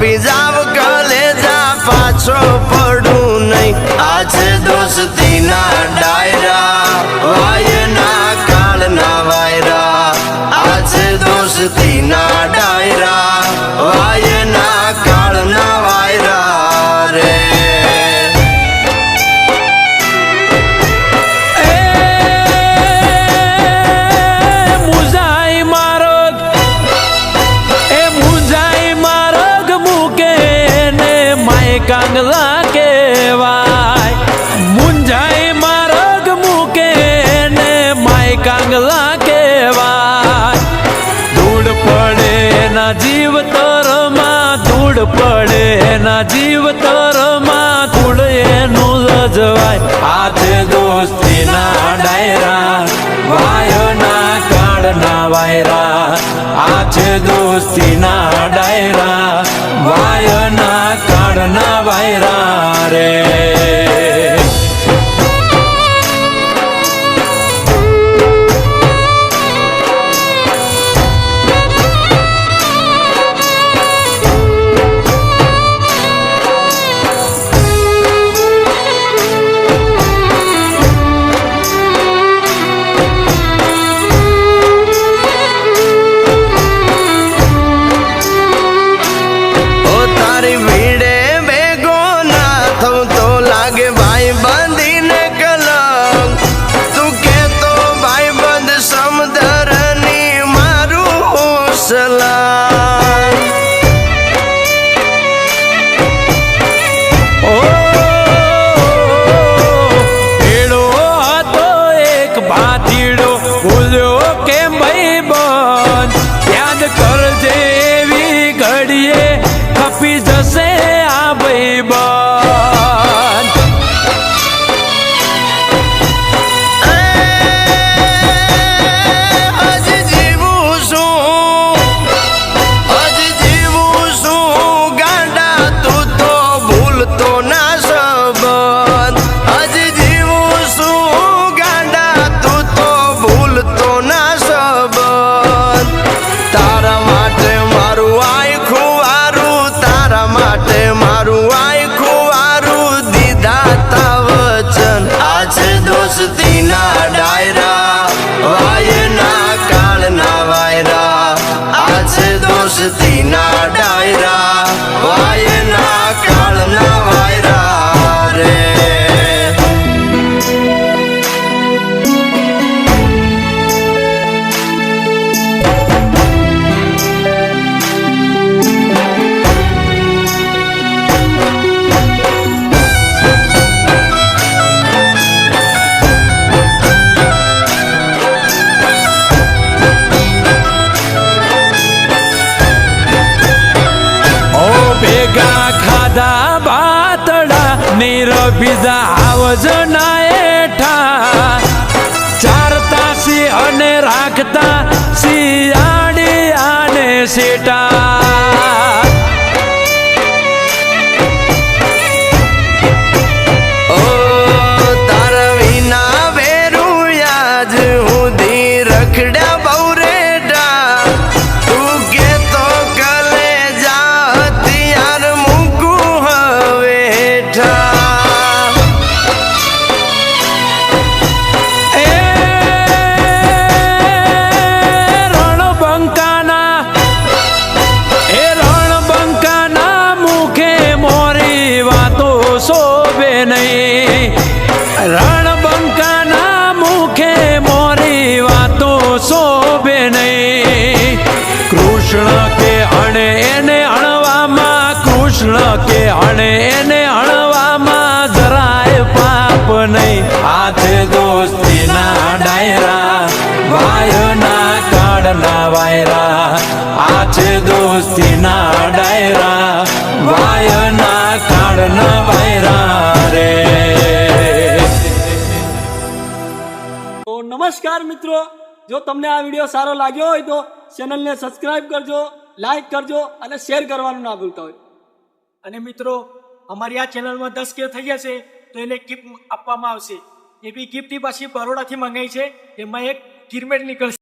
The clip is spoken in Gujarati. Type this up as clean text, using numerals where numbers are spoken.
કાપી જાવ કલેજા પાછો પડું નહીં આજે દોસ્તીના ડાયરા વાયના કાળના વાયરા આજે દોસ્તીના ડાયરા વાયના કાળના વાયરા રે કાંગલા કેવાય મુંજાઈ માર્ગ મૂકે ને માય કાંગલા કેવાય ધૂળ પડે ના જીવ તરમાં ધૂળ પડે ના જીવ તરમાં ધૂળ એનું લજવાય આજે દોસ્તીના ડાયરા વાયના કાળના વાયરા આજે દોસ્તીના ડાયરા વાયના કાળના વાયરા રે દોસ્તીના ડાયરા વાયના કાળના વાયરા રે ખાધા બાતડા નીરભીજા આવજના એઠા ચારતા સી અને રાખતા શિયાળી આને સેટા ઓ તારા વિના વેરું યાજ હુંધી રખડ્યા બહુ રેડા તું કે તો કલે રણબંકાના મુખે મોરી વાતો શોભે નહીં કૃષ્ણ કે અણે એને અણવામાં કૃષ્ણ કે અણે એને અણવામાં જરાય પાપ નહીં હાથે દોસ્તીના ડાયરા વાયના કાળના વાયરા હાથે દોસ્તીના ડાયરા વાયના કાળના વાયરા રે નમસ્કાર મિત્રો, જો તમને આ વિડીયો સારો લાગ્યો હોય તો ચેનલને સબસ્ક્રાઇબ કરજો, લાઈક કરજો અને શેર કરવાનું ના ભૂલતા હોય. અને મિત્રો, અમારી આ ચેનલમાં 10K થઈ જશે તો એને ગિફ્ટ આપવામાં આવશે. એ બી ગિફ્ટ પાછી બરોડાથી મંગાઈ છે, એમાં એક ગિરમેટ નીકળશે.